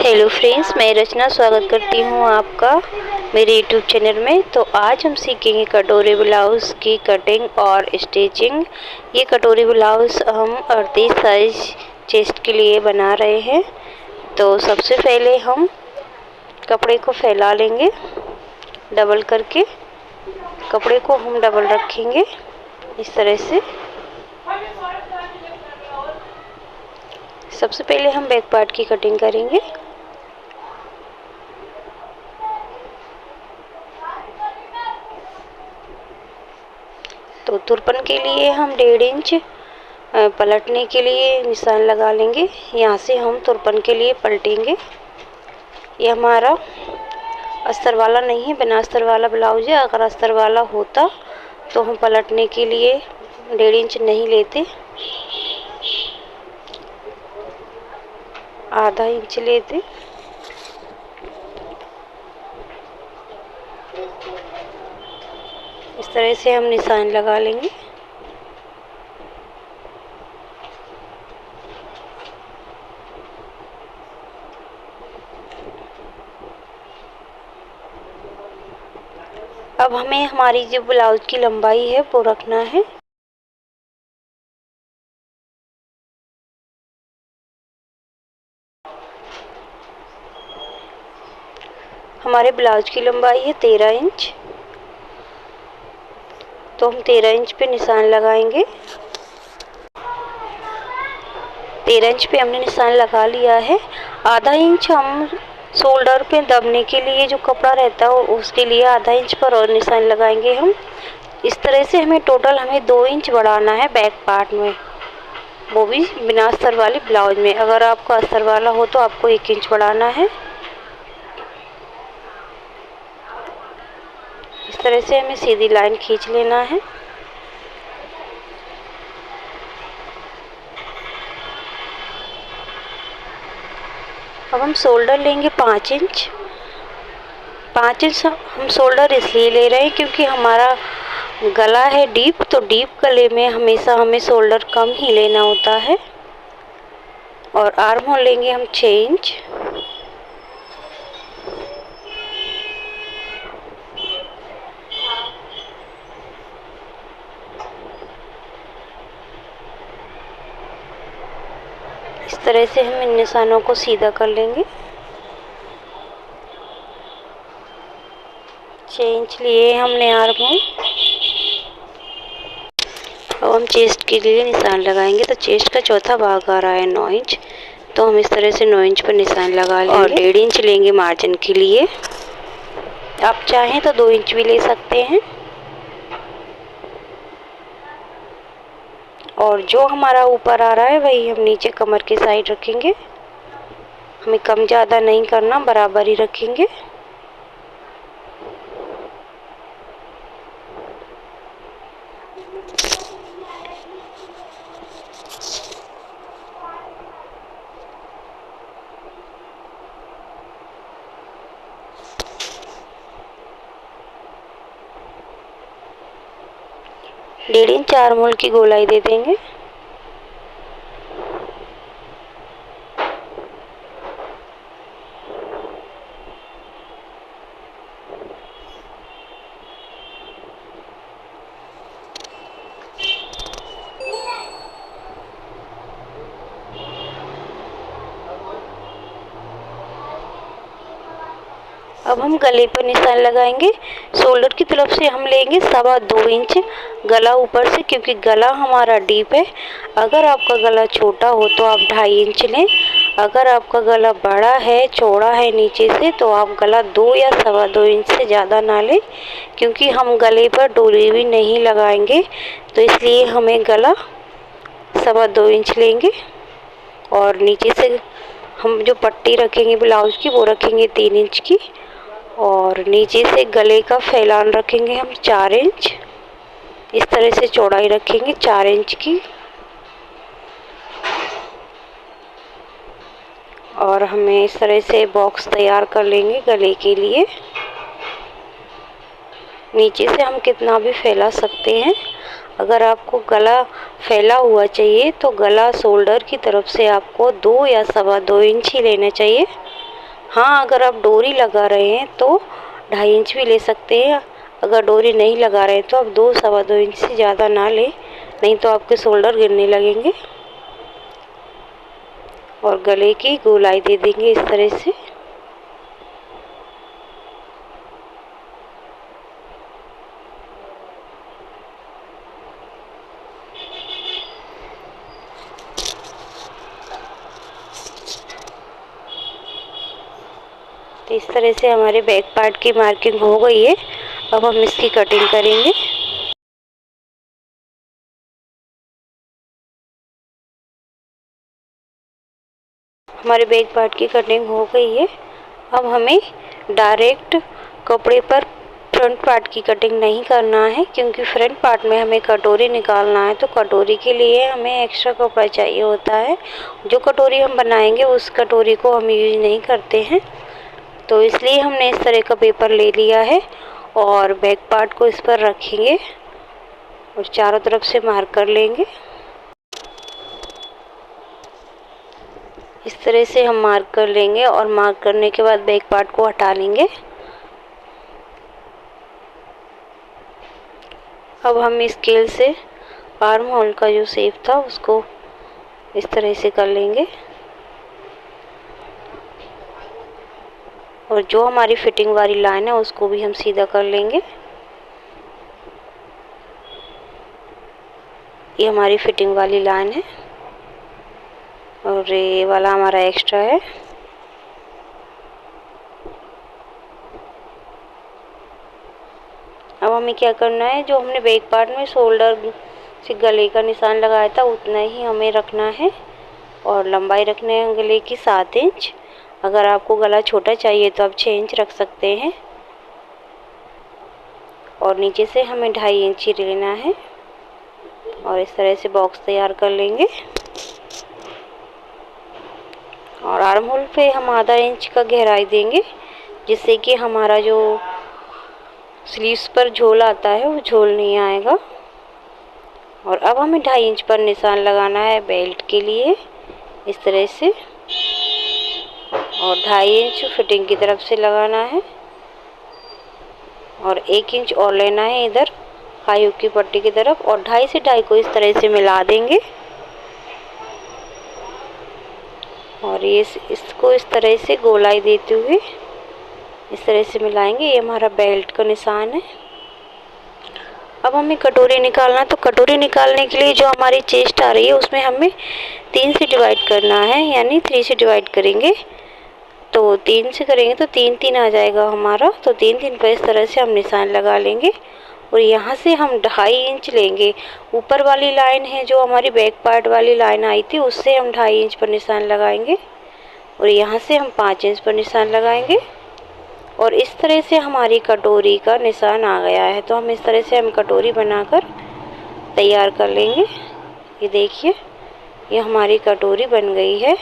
Hello friends, मैं रचना स्वागत करती हूँ आपका मेरे यूट्यूब चैनल में। तो आज हम सीखेंगे कटोरी ब्लाउज़ की कटिंग और स्टिचिंग। ये कटोरी ब्लाउज़ हम 38 साइज चेस्ट के लिए बना रहे हैं। तो सबसे पहले हम कपड़े को फैला लेंगे, डबल करके कपड़े को हम डबल रखेंगे इस तरह से। सबसे पहले हम बैक पार्ट की कटिंग करेंगे। तो तुरपन के लिए हम 1.5 इंच पलटने के लिए निशान लगा लेंगे। यहाँ से हम तुरपन के लिए पलटेंगे। ये हमारा अस्तर वाला नहीं है, बिना अस्तर वाला ब्लाउज है। अगर अस्तर वाला होता तो हम पलटने के लिए 1.5 इंच नहीं लेते, आधा इंच लेते। इस तरह से हम निशान लगा लेंगे। अब हमें हमारी जो ब्लाउज की लंबाई है वो रखना है। हमारे ब्लाउज की लंबाई है 13 इंच। तो हम 13 इंच पे निशान लगाएंगे। 13 इंच पे हमने निशान लगा लिया है। आधा इंच हम शोल्डर पे दबने के लिए जो कपड़ा रहता है उसके लिए आधा इंच पर और निशान लगाएंगे हम। इस तरह से हमें टोटल 2 इंच बढ़ाना है बैक पार्ट में, वो भी बिना अस्तर वाली ब्लाउज में। अगर आपका अस्तर वाला हो तो आपको 1 इंच बढ़ाना है। इस तरह से हमें सीधी लाइन खींच लेना है। अब हम शोल्डर लेंगे 5 इंच। 5 इंच हम शोल्डर इसलिए ले रहे हैं क्योंकि हमारा गला है डीप, तो डीप गले में हमेशा हमें शोल्डर कम ही लेना होता है। और आर्म होल लेंगे हम 6 इंच। इस तरह से हम इन निशानों को सीधा कर लेंगे। 6 इंच लिए हमने आर्म होल। अब हम चेस्ट के लिए निशान लगाएंगे। तो चेस्ट का चौथा भाग आ रहा है 9 इंच, तो हम इस तरह से 9 इंच पर निशान लगा लेंगे। और 1.5 इंच लेंगे मार्जिन के लिए। आप चाहें तो 2 इंच भी ले सकते हैं। और जो हमारा ऊपर आ रहा है वही हम नीचे कमर के साइड रखेंगे। हमें कम ज़्यादा नहीं करना, बराबर ही रखेंगे। डेढ़ इंच आर्म होल की गोलाई दे देंगे। अब हम गले पर निशान लगाएंगे। शोल्डर की तरफ से हम लेंगे 2.25 इंच गला ऊपर से, क्योंकि गला हमारा डीप है। अगर आपका गला छोटा हो तो आप 2.5 इंच लें। अगर आपका गला बड़ा है, चौड़ा है नीचे से, तो आप गला 2 या 2.25 इंच से ज़्यादा ना लें, क्योंकि हम गले पर डोरी भी नहीं लगाएंगे। तो इसलिए हमें गला 2.25 इंच लेंगे। और नीचे से हम जो पट्टी रखेंगे ब्लाउज की वो रखेंगे 3 इंच की। और नीचे से गले का फैलान रखेंगे हम 4 इंच। इस तरह से चौड़ाई रखेंगे 4 इंच की। और हमें इस तरह से बॉक्स तैयार कर लेंगे गले के लिए। नीचे से हम कितना भी फैला सकते हैं। अगर आपको गला फैला हुआ चाहिए तो गला शोल्डर की तरफ से आपको 2 या 2.25 इंच ही लेना चाहिए। हाँ, अगर आप डोरी लगा रहे हैं तो 2.5 इंच भी ले सकते हैं। अगर डोरी नहीं लगा रहे हैं तो आप 2 सवा 2 इंच से ज़्यादा ना लें, नहीं तो आपके शोल्डर गिरने लगेंगे। और गले की गोलाई दे देंगे इस तरह से। तो इस तरह से हमारे बैक पार्ट की मार्किंग हो गई है। अब हम इसकी कटिंग करेंगे। हमारे बैक पार्ट की कटिंग हो गई है। अब हमें डायरेक्ट कपड़े पर फ्रंट पार्ट की कटिंग नहीं करना है, क्योंकि फ्रंट पार्ट में हमें कटोरी निकालना है। तो कटोरी के लिए हमें एक्स्ट्रा कपड़ा चाहिए होता है। जो कटोरी हम बनाएंगे उस कटोरी को हम यूज नहीं करते हैं, तो इसलिए हमने इस तरह का पेपर ले लिया है और बैक पार्ट को इस पर रखेंगे और चारों तरफ से मार्क कर लेंगे। इस तरह से हम मार्क कर लेंगे और मार्क करने के बाद बैक पार्ट को हटा लेंगे। अब हम स्केल से आर्म होल का जो शेप था उसको इस तरह से कर लेंगे और जो हमारी फिटिंग वाली लाइन है उसको भी हम सीधा कर लेंगे। ये हमारी फिटिंग वाली लाइन है और ये वाला हमारा एक्स्ट्रा है। अब हमें क्या करना है, जो हमने बैक पार्ट में शोल्डर से गले का निशान लगाया था उतना ही हमें रखना है और लंबाई रखने है गले की 7 इंच। अगर आपको गला छोटा चाहिए तो आप 6 इंच रख सकते हैं और नीचे से हमें 2.5 इंच ही लेना है और इस तरह से बॉक्स तैयार कर लेंगे। और आर्म होल पे हम आधा इंच का गहराई देंगे, जिससे कि हमारा जो स्लीव्स पर झोल आता है वो झोल नहीं आएगा। और अब हमें 2.5 इंच पर निशान लगाना है बेल्ट के लिए इस तरह से, और 2.5 इंच फिटिंग की तरफ से लगाना है और 1 इंच और लेना है इधर हाई हुक की पट्टी की तरफ और 2.5 से 2.5 को इस तरह से मिला देंगे और ये इसको इस तरह से गोलाई देते हुए इस तरह से मिलाएंगे। ये हमारा बेल्ट का निशान है। अब हमें कटोरी निकालना है, तो कटोरी निकालने के लिए जो हमारी चेस्ट आ रही है उसमें हमें 3 से डिवाइड करना है, यानी 3 से डिवाइड करेंगे तो 3 से करेंगे तो 3 3 आ जाएगा हमारा। तो 3 3 पर इस तरह से हम निशान लगा लेंगे और यहाँ से हम 2.5 इंच लेंगे। ऊपर वाली लाइन है जो हमारी बैक पार्ट वाली लाइन आई थी उससे हम 2.5 इंच पर निशान लगाएंगे और यहाँ से हम 5 इंच पर निशान लगाएंगे और इस तरह से हमारी कटोरी का निशान आ गया है। तो हम इस तरह से हम कटोरी बनाकर तैयार कर लेंगे। ये देखिए, ये हमारी कटोरी बन गई है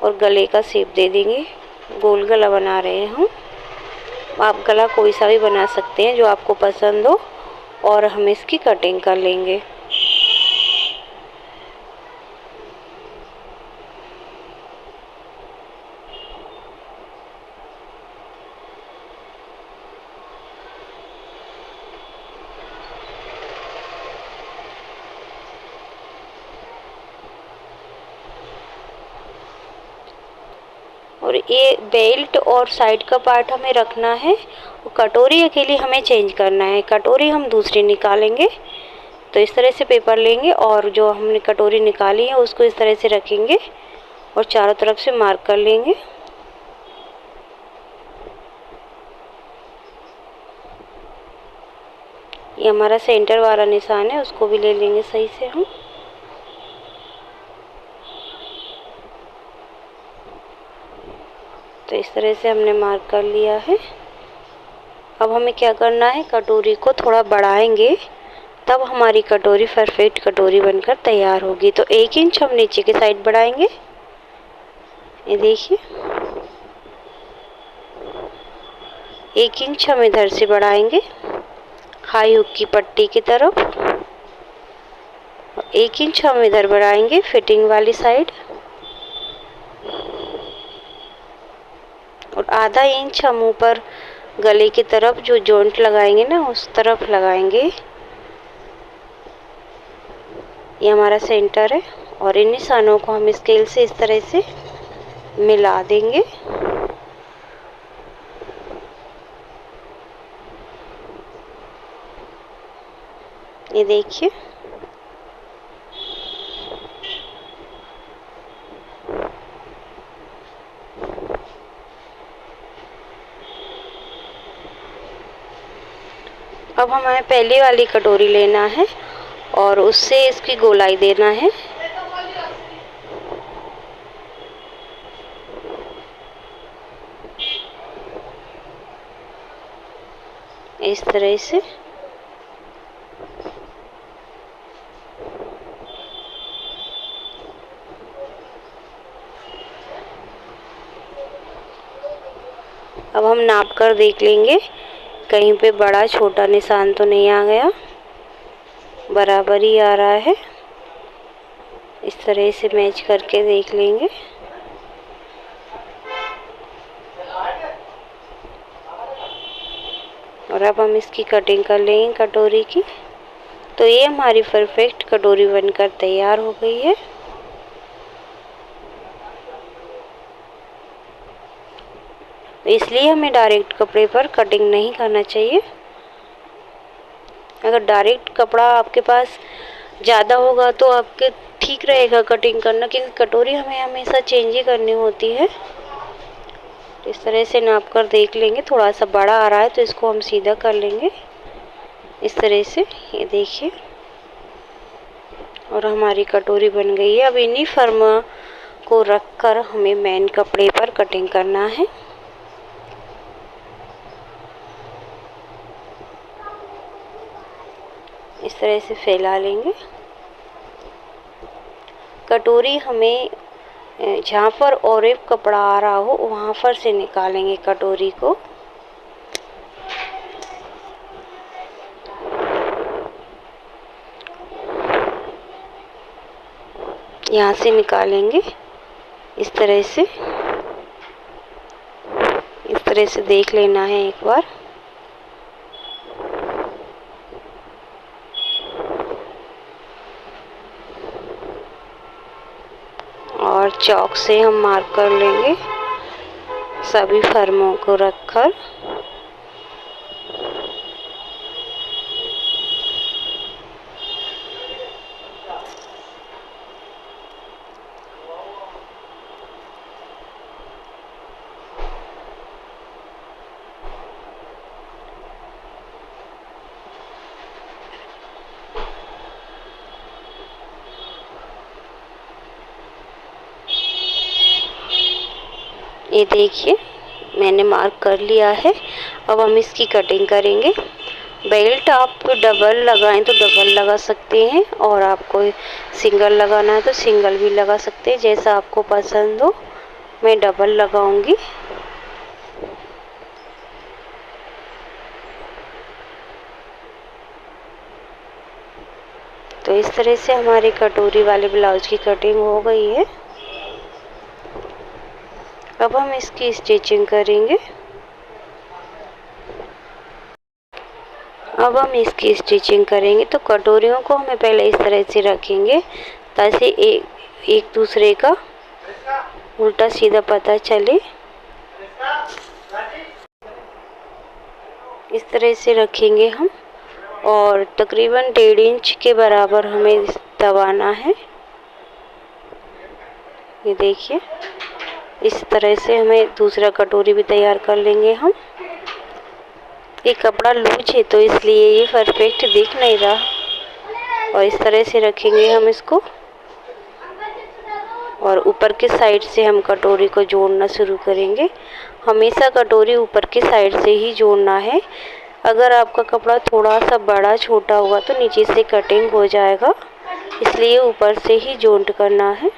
और गले का शेप दे देंगे। गोल गला बना रहे हैं हम। आप गला कोई सा भी बना सकते हैं जो आपको पसंद हो और हम इसकी कटिंग कर लेंगे। और ये बेल्ट और साइड का पार्ट हमें रखना है और कटोरी अकेली हमें चेंज करना है। कटोरी हम दूसरी निकालेंगे तो इस तरह से पेपर लेंगे और जो हमने कटोरी निकाली है उसको इस तरह से रखेंगे और चारों तरफ से मार्क कर लेंगे। ये हमारा सेंटर वाला निशान है, उसको भी ले लेंगे सही से हम। तो इस तरह से हमने मार्क कर लिया है। अब हमें क्या करना है, कटोरी को थोड़ा बढ़ाएंगे तब हमारी कटोरी परफेक्ट कटोरी बनकर तैयार होगी। तो 1 इंच हम नीचे की साइड बढ़ाएंगे। ये देखिए, 1 इंच हम इधर से बढ़ाएंगे हाई हुक की पट्टी की तरफ, 1 इंच हम इधर बढ़ाएंगे फिटिंग वाली साइड और आधा इंच हम ऊपर गले की तरफ जो जॉइंट लगाएंगे ना उस तरफ लगाएंगे। ये हमारा सेंटर है और इन निशानों को हम स्केल से इस तरह से मिला देंगे। ये देखिए, अब हमें पहली वाली कटोरी लेना है और उससे इसकी गोलाई देना है। इस तरह से अब हम नाप कर देख लेंगे कहीं पे बड़ा छोटा निशान तो नहीं आ गया, बराबर ही आ रहा है। इस तरह से मैच करके देख लेंगे। और अब हम इसकी कटिंग कर लेंगे कटोरी की। तो ये हमारी परफेक्ट कटोरी बनकर तैयार हो गई है। इसलिए हमें डायरेक्ट कपड़े पर कटिंग नहीं करना चाहिए। अगर डायरेक्ट कपड़ा आपके पास ज़्यादा होगा तो आपके ठीक रहेगा कटिंग करना, क्योंकि कटोरी हमें हमेशा चेंज ही करनी होती है। इस तरह से नाप कर देख लेंगे, थोड़ा सा बड़ा आ रहा है तो इसको हम सीधा कर लेंगे इस तरह से। ये देखिए, और हमारी कटोरी बन गई है। अब इन्हीं फर्म को रखकर हमें मेन कपड़े पर कटिंग करना है। इस तरह से फैला लेंगे। कटोरी हमें जहाँ पर और एक कपड़ा आ रहा हो वहाँ पर से निकालेंगे कटोरी को। यहाँ से निकालेंगे इस तरह से देख लेना है एक बार। और चौक से हम मार्क कर लेंगे सभी फर्मों को रखकर। ये देखिए, मैंने मार्क कर लिया है। अब हम इसकी कटिंग करेंगे। बेल्ट आप डबल लगाएं तो डबल लगा सकते हैं, और आपको सिंगल लगाना है तो सिंगल भी लगा सकते हैं, जैसा आपको पसंद हो। मैं डबल लगाऊंगी। तो इस तरह से हमारी कटोरी वाले ब्लाउज की कटिंग हो गई है। अब हम इसकी स्टिचिंग करेंगे। अब हम इसकी स्टिचिंग करेंगे तो कटोरियों को हमें पहले इस तरह से रखेंगे ताकि एक दूसरे का उल्टा सीधा पता चले। इस तरह से रखेंगे हम, और तकरीबन 1.5 इंच के बराबर हमें दबाना है। ये देखिए, इस तरह से हमें दूसरा कटोरी भी तैयार कर लेंगे हम। ये कपड़ा लूज है तो इसलिए ये परफेक्ट दिख नहीं रहा। और इस तरह से रखेंगे हम इसको, और ऊपर के साइड से हम कटोरी को जोड़ना शुरू करेंगे। हमेशा कटोरी ऊपर के साइड से ही जोड़ना है। अगर आपका कपड़ा थोड़ा सा बड़ा छोटा होगा तो नीचे से कटिंग हो जाएगा, इसलिए ऊपर से ही जॉइंट करना है।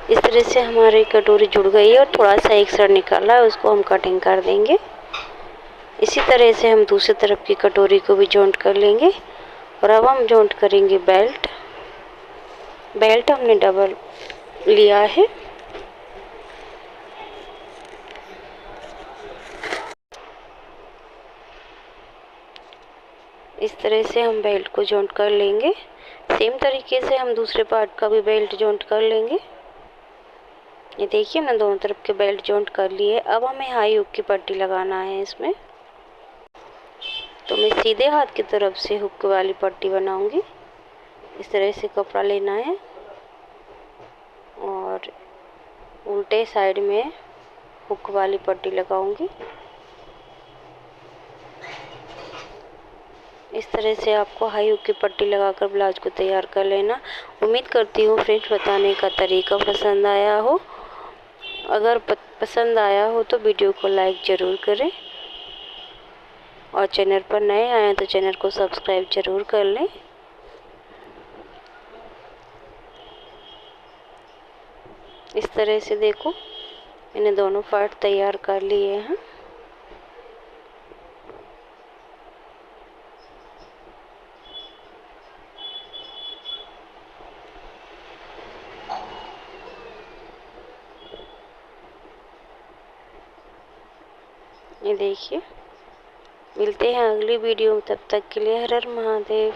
इस तरह तरह से हमारी कटोरी जुड़ गई है और थोड़ा सा एक साइड निकाला है, उसको हम कटिंग कर देंगे। इसी तरह से हम दूसरी तरफ की कटोरी को भी जॉइंट कर लेंगे। और अब हम जॉइंट करेंगे बेल्ट। बेल्ट हमने डबल लिया है। इस तरह से हम बेल्ट को जॉइंट कर लेंगे। सेम तरीके से हम दूसरे पार्ट का भी बेल्ट जॉइंट कर लेंगे। ये देखिए मैंने दोनों तरफ के बेल्ट जॉइंट कर लिए। अब हमें हाई हुक की पट्टी लगाना है इसमें। तो मैं सीधे हाथ की तरफ से हुक वाली पट्टी बनाऊंगी। इस तरह से कपड़ा लेना है और उल्टे साइड में हुक वाली पट्टी लगाऊंगी। इस तरह से आपको हाई हुक की पट्टी लगाकर ब्लाउज को तैयार कर लेना। उम्मीद करती हूँ फ्रेंड्स बताने का तरीका पसंद आया हो। अगर पसंद आया हो तो वीडियो को लाइक ज़रूर करें और चैनल पर नए आए तो चैनल को सब्सक्राइब ज़रूर कर लें। इस तरह से देखो मैंने दोनों पार्ट तैयार कर लिए हैं। ये देखिए, मिलते हैं अगली वीडियो में, तब तक के लिए हर हर महादेव।